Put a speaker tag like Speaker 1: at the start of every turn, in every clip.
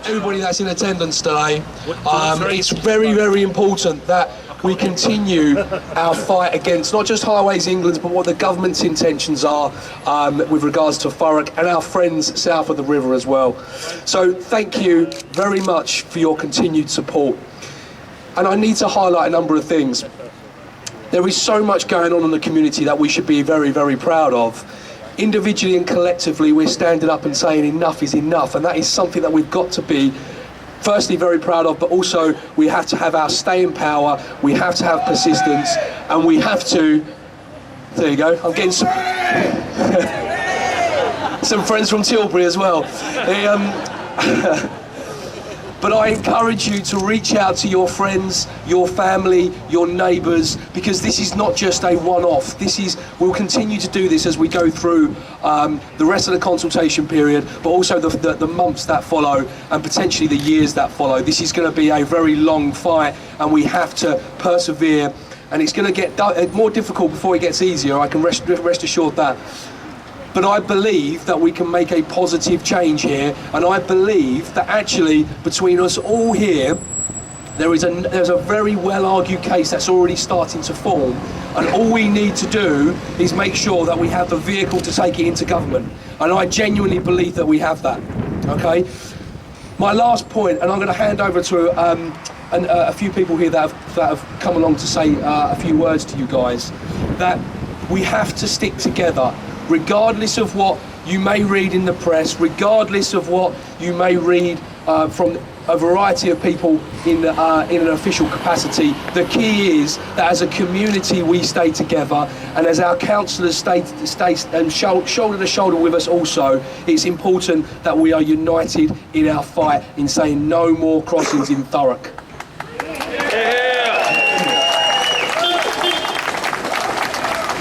Speaker 1: Everybody that's in attendance today, it's very, very important that we continue our fight against not just Highways England, but what the government's intentions are with regards to Thurrock and our friends south of the river as well. So thank you very much for your continued support. And I need to highlight a number of things. There is so much going on in the community that we should be very, very proud of. Individually and collectively, we're standing up and saying enough is enough, and that is something that we've got to be firstly very proud of, but also we have to have our staying power, we have to have persistence, and we have to, there you go, I'm getting some some friends from Tilbury as well. But I encourage you to reach out to your friends, your family, your neighbours, because this is not just a one-off. We'll continue to do this as we go through the rest of the consultation period, but also the months that follow and potentially the years that follow. This is going to be a very long fight, and we have to persevere, and it's going to get more difficult before it gets easier. I can rest assured that. But I believe that we can make a positive change here, and I believe that actually between us all here, there's a very well-argued case that's already starting to form, and all we need to do is make sure that we have the vehicle to take it into government, and I genuinely believe that we have that. Okay. My last point, and I'm going to hand over to a few people here that have come along to say a few words to you guys, that we have to stick together. Regardless of what you may read in the press, regardless of what you may read from a variety of people in an official capacity, the key is that as a community we stay together, and as our councillors stay shoulder to shoulder with us also, it's important that we are united in our fight in saying no more crossings in Thurrock.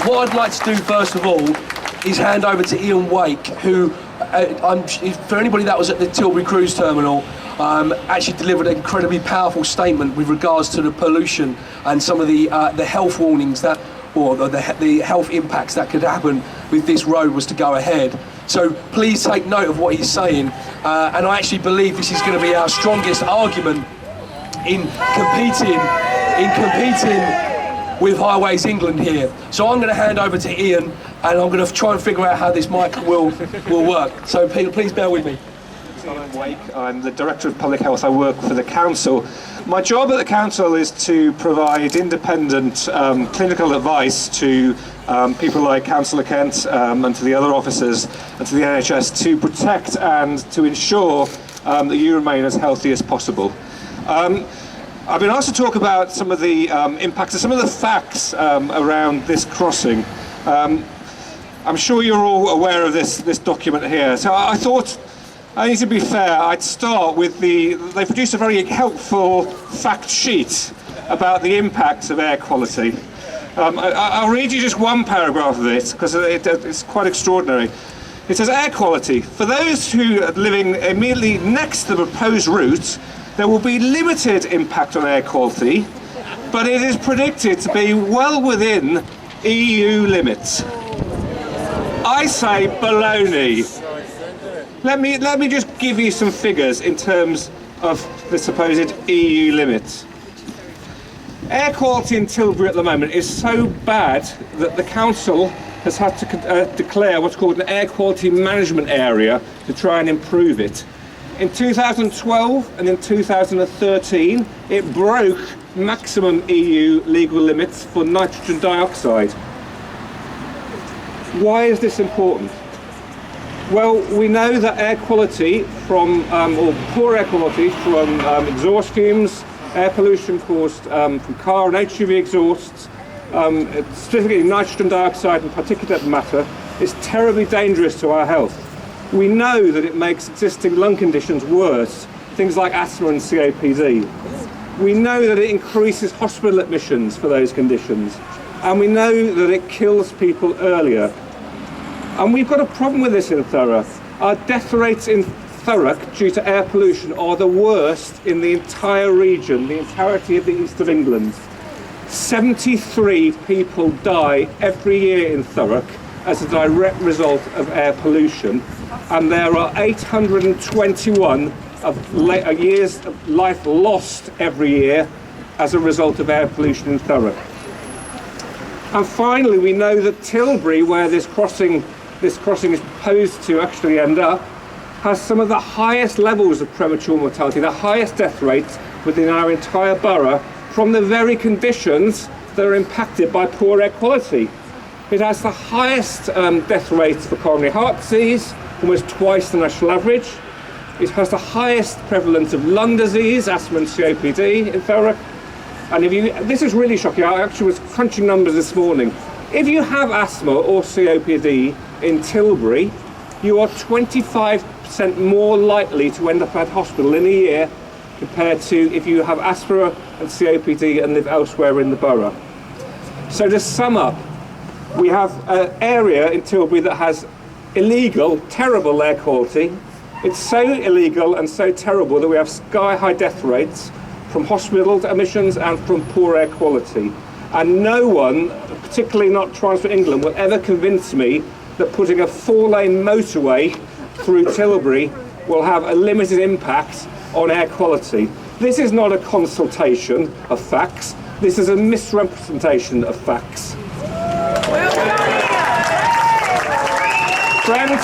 Speaker 1: What I'd like to do first of all is hand over to Ian Wake, who, for anybody that was at the Tilbury Cruise Terminal, actually delivered an incredibly powerful statement with regards to the pollution and some of the health warnings that, or the health impacts that could happen if this road was to go ahead. So please take note of what he's saying, and I actually believe this is going to be our strongest argument in competing with Highways England here. So I'm going to hand over to Ian, and I'm going to try and figure out how this mic will work. So please bear with me.
Speaker 2: I'm Wake. I'm the Director of Public Health. I work for the Council. My job at the Council is to provide independent clinical advice to people like Councillor Kent and to the other officers and to the NHS to protect and to ensure that you remain as healthy as possible. I've been asked to talk about some of the impacts and some of the facts around this crossing. I'm sure you're all aware of this document here. So I thought, I need to be fair, I'd start with they produced a very helpful fact sheet about the impacts of air quality. I'll read you just one paragraph of it because it's quite extraordinary. It says, air quality. For those who are living immediately next to the proposed route, there will be limited impact on air quality, but it is predicted to be well within EU limits. I say baloney. Let me just give you some figures in terms of the supposed EU limits. Air quality in Tilbury at the moment is so bad that the council has had to declare what's called an air quality management area to try and improve it. In 2012 and in 2013, it broke maximum EU legal limits for nitrogen dioxide. Why is this important? Well, we know that air quality from, or poor air quality from exhaust fumes, air pollution caused from car and HGV exhausts, specifically nitrogen dioxide and particulate matter, is terribly dangerous to our health. We know that it makes existing lung conditions worse, things like asthma and COPD. We know that it increases hospital admissions for those conditions, and we know that it kills people earlier. And we've got a problem with this in Thurrock. Our death rates in Thurrock due to air pollution are the worst in the entire region, the entirety of the east of England. 73 people die every year in Thurrock as a direct result of air pollution, and there are 821 years of life lost every year as a result of air pollution in Thurrock. And finally, we know that Tilbury, where this crossing is proposed to actually end up, has some of the highest levels of premature mortality, the highest death rates within our entire borough, from the very conditions that are impacted by poor air quality. It has the highest death rates for coronary heart disease, almost twice the national average. It has the highest prevalence of lung disease, asthma and COPD in Thurrock. And this is really shocking. I actually was crunching numbers this morning. If you have asthma or COPD in Tilbury, you are 25% more likely to end up at hospital in a year compared to if you have asthma and COPD and live elsewhere in the borough. So to sum up, we have an area in Tilbury that has illegal, terrible air quality. It's so illegal and so terrible that we have sky-high death rates from hospital emissions and from poor air quality. And no one, particularly not Transport England, will ever convince me that putting a 4-lane motorway through Tilbury will have a limited impact on air quality. This is not a consultation of facts. This is a misrepresentation of facts. Friends,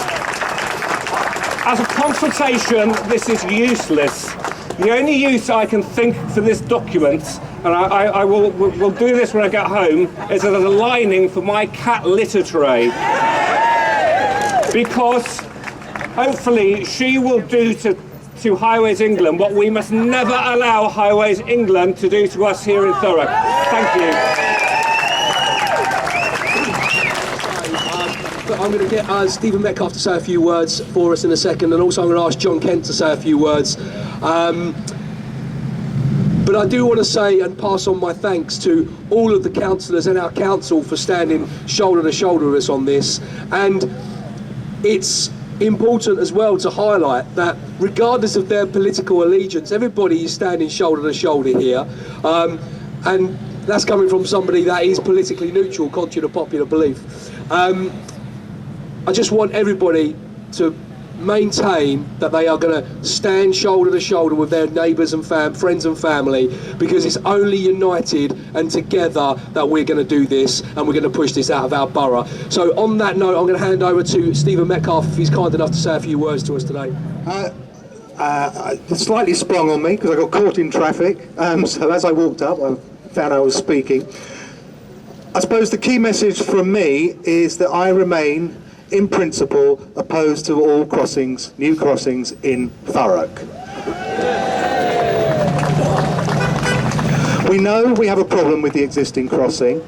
Speaker 2: as a consultation, this is useless. The only use I can think for this document, and I will do this when I get home, is as a lining for my cat litter tray. Because hopefully she will do to Highways England what we must never allow Highways England to do to us here in Thurrock. Thank you.
Speaker 1: I'm going to get Stephen Metcalfe to say a few words for us in a second, and also I'm going to ask John Kent to say a few words. But I do want to say and pass on my thanks to all of the councillors and our council for standing shoulder to shoulder with us on this. And it's important as well to highlight that regardless of their political allegiance, everybody is standing shoulder to shoulder here. And that's coming from somebody that is politically neutral, contrary to popular belief. I just want everybody to maintain that they are going to stand shoulder to shoulder with their neighbours and friends and family, because it's only united and together that we're going to do this, and we're going to push this out of our borough. So on that note, I'm going to hand over to Stephen Metcalfe if he's kind enough to say a few words to us today.
Speaker 3: It's slightly sprung on me because I got caught in traffic, so as I walked up I found I was speaking. I suppose the key message from me is that I remain in principle opposed to all crossings, new crossings in Thurrock. We know we have a problem with the existing crossing.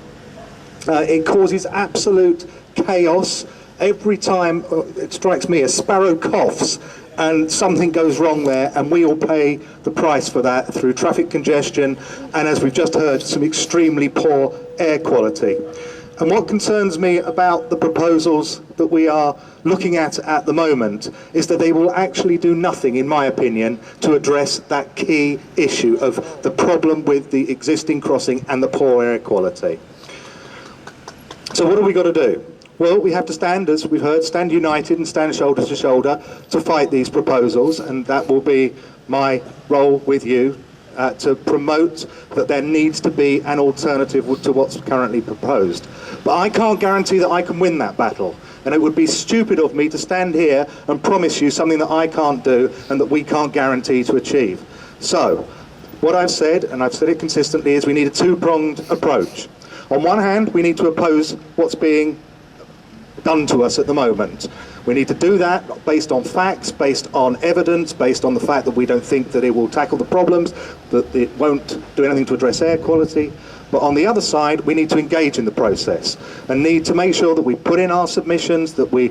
Speaker 3: It causes absolute chaos. Every time, it strikes me, a sparrow coughs and something goes wrong there, and we all pay the price for that through traffic congestion and, as we've just heard, some extremely poor air quality. And what concerns me about the proposals that we are looking at the moment is that they will actually do nothing, in my opinion, to address that key issue of the problem with the existing crossing and the poor air quality. So what have we got to do? Well, we have to stand, as we've heard, stand united and stand shoulder to shoulder to fight these proposals, and that will be my role with you. To promote that there needs to be an alternative to what's currently proposed. But I can't guarantee that I can win that battle, and it would be stupid of me to stand here and promise you something that I can't do and that we can't guarantee to achieve. So, what I've said, and I've said it consistently, is we need a two-pronged approach. On one hand, we need to oppose what's being done to us at the moment. We need to do that based on facts, based on evidence, based on the fact that we don't think that it will tackle the problems, that it won't do anything to address air quality. But on the other side, we need to engage in the process and need to make sure that we put in our submissions, that we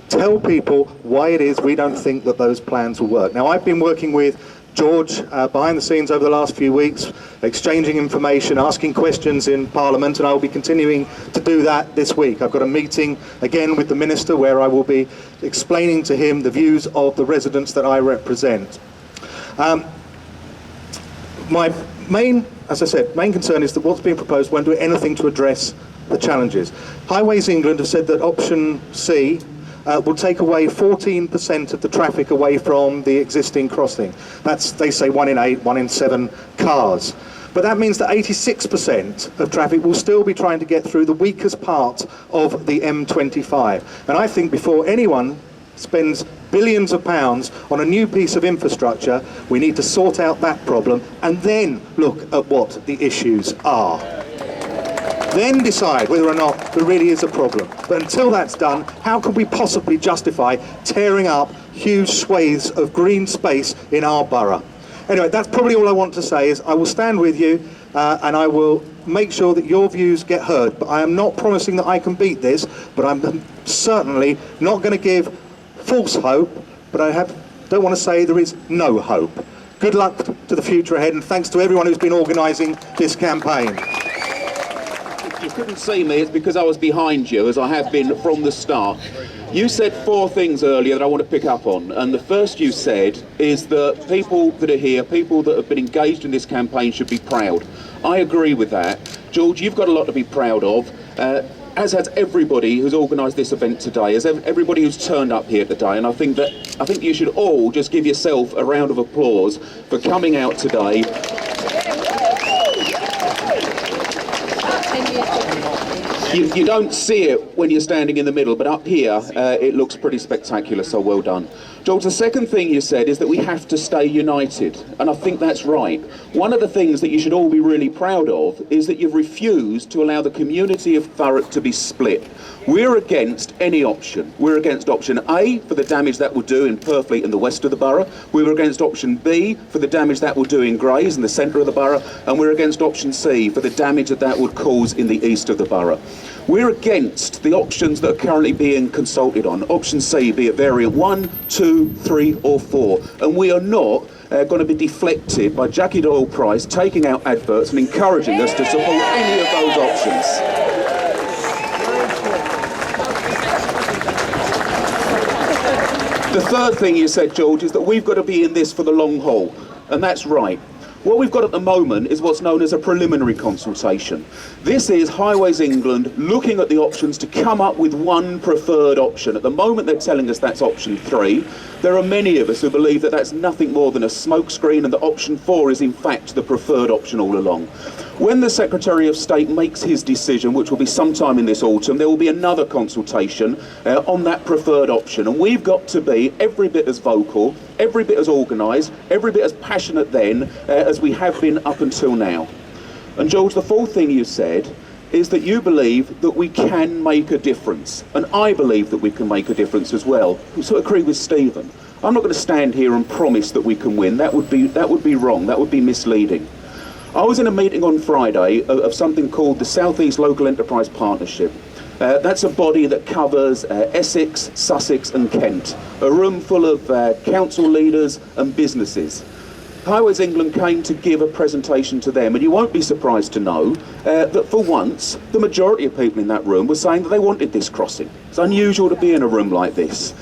Speaker 3: tell people why it is we don't think that those plans will work. Now, I've been working with George, behind the scenes over the last few weeks, exchanging information, asking questions in Parliament, and I will be continuing to do that this week. I've got a meeting again with the Minister where I will be explaining to him the views of the residents that I represent. My main concern is that what's being proposed won't do anything to address the challenges. Highways England have said that option C will take away 14% of the traffic away from the existing crossing. That's, they say, 1 in 8, 1 in 7 cars. But that means that 86% of traffic will still be trying to get through the weakest part of the M25. And I think before anyone spends billions of pounds on a new piece of infrastructure, we need to sort out that problem and then look at what the issues are. Then decide whether or not there really is a problem. But until that's done, how can we possibly justify tearing up huge swathes of green space in our borough? Anyway, that's probably all I want to say. Is I will stand with you and I will make sure that your views get heard. But I am not promising that I can beat this, but I'm certainly not going to give false hope, but I don't want to say there is no hope. Good luck to the future ahead, and thanks to everyone who's been organising this campaign.
Speaker 4: You couldn't see me, it's because I was behind you, as I have been from the start. You said 4 things earlier that I want to pick up on, and the first you said is that people that are here, people that have been engaged in this campaign should be proud. I agree with that. George, you've got a lot to be proud of, as has everybody who's organised this event today, as everybody who's turned up here today, and I think you should all just give yourself a round of applause for coming out today. You don't see it when you're standing in the middle, but up here it looks pretty spectacular, so well done. George, the second thing you said is that we have to stay united, and I think that's right. One of the things that you should all be really proud of is that you've refused to allow the community of Thurrock to be split. We're against any option. We're against option A for the damage that will do in Purfleet in the west of the borough. We're against option B for the damage that will do in Grays in the centre of the borough. And we're against option C for the damage that would cause in the east of the borough. We're against the options that are currently being consulted on. Option C, be it variant 1, 2, 3 or 4. And we are not going to be deflected by Jackie Doyle Price taking out adverts and encouraging us to support any of those options. The third thing you said, George, is that we've got to be in this for the long haul, and that's right. What we've got at the moment is what's known as a preliminary consultation. This is Highways England looking at the options to come up with one preferred option. At the moment they're telling us that's option 3. There are many of us who believe that that's nothing more than a smokescreen and that option 4 is in fact the preferred option all along. When the Secretary of State makes his decision, which will be sometime in this autumn, there will be another consultation on that preferred option, and we've got to be every bit as vocal, every bit as organised, every bit as passionate then as we have been up until now. And George, the fourth thing you said is that you believe that we can make a difference, and I believe that we can make a difference as well. I sort of agree with Stephen. I'm not going to stand here and promise that we can win. That would be wrong. That would be misleading. I was in a meeting on Friday of something called the South East Local Enterprise Partnership. That's a body that covers Essex, Sussex and Kent, a room full of council leaders and businesses. Highways England came to give a presentation to them, and you won't be surprised to know that for once the majority of people in that room were saying that they wanted this crossing. It's unusual to be in a room like this.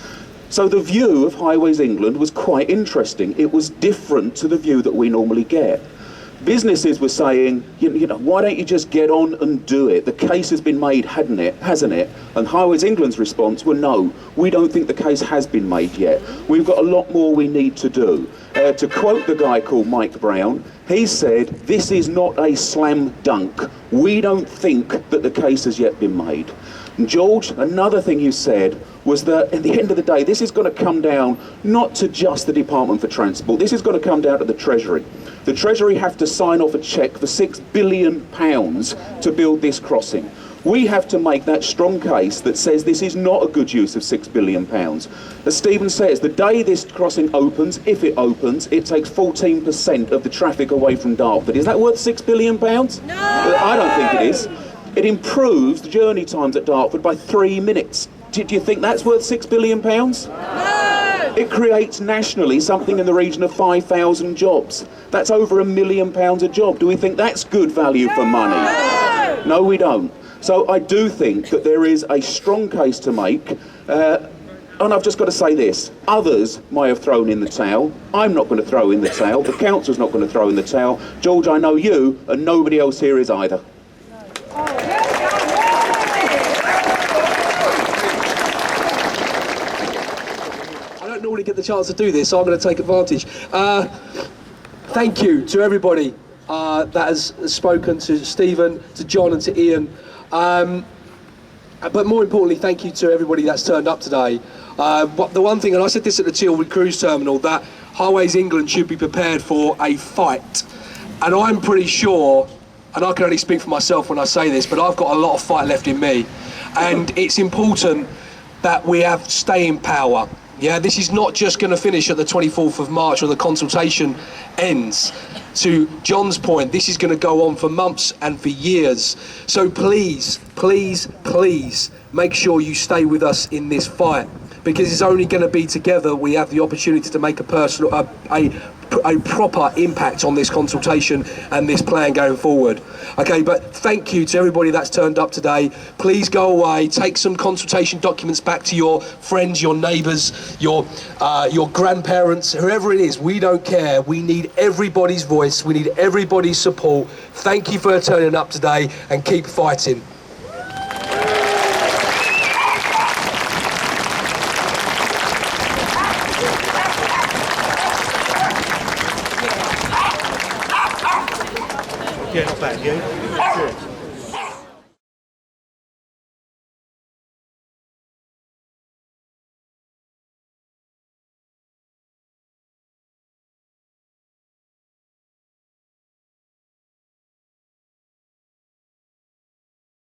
Speaker 4: So the view of Highways England was quite interesting. It was different to the view that we normally get. Businesses were saying, you know, why don't you just get on and do it? The case has been made, hasn't it? And Highways England's response were, no, we don't think the case has been made yet. We've got a lot more we need to do. To quote the guy called Mike Brown, he said, this is not a slam dunk. We don't think that the case has yet been made. And George, another thing you said was that at the end of the day, this is going to come down not to just the Department for Transport, this is going to come down to the Treasury. The Treasury have to sign off a cheque for £6 billion to build this crossing. We have to make that strong case that says this is not a good use of £6 billion. As Stephen says, the day this crossing opens, if it opens, it takes 14% of the traffic away from Dartford. Is that worth £6 billion? No! I don't think it is. It improves the journey times at Dartford by 3 minutes. Do you think that's worth £6 billion? No! It creates nationally something in the region of 5,000 jobs. That's over £1 million a job. Do we think that's good value for money? No, we don't. So I do think that there is a strong case to make. And I've just got to say this, others might have thrown in the towel. I'm not going to throw in the towel. The council's not going to throw in the towel. George, I know you, and nobody else here is either.
Speaker 1: I don't normally get the chance to do this, so I'm going to take advantage. Thank you to everybody that has spoken, to Stephen, to John and to Ian. But more importantly, thank you to everybody that's turned up today. But the one thing, and I said this at the Chilwood Cruise Terminal, that Highways England should be prepared for a fight. And I'm pretty sure, and I can only speak for myself when I say this, but I've got a lot of fight left in me. And it's important that we have staying power. Yeah, this is not just going to finish at the 24th of March when the consultation ends. To John's point, this is going to go on for months and for years. So please, please, please make sure you stay with us in this fight, because it's only going to be together we have the opportunity to make a personal, a proper impact on this consultation and this plan going forward. Okay, but thank you to everybody that's turned up today. Please go away, take some consultation documents back to your friends, your neighbours, your grandparents, whoever it is. We don't care. We need everybody's voice. We need everybody's support. Thank you for turning up today, and keep fighting.
Speaker 3: Yeah, not bad, you?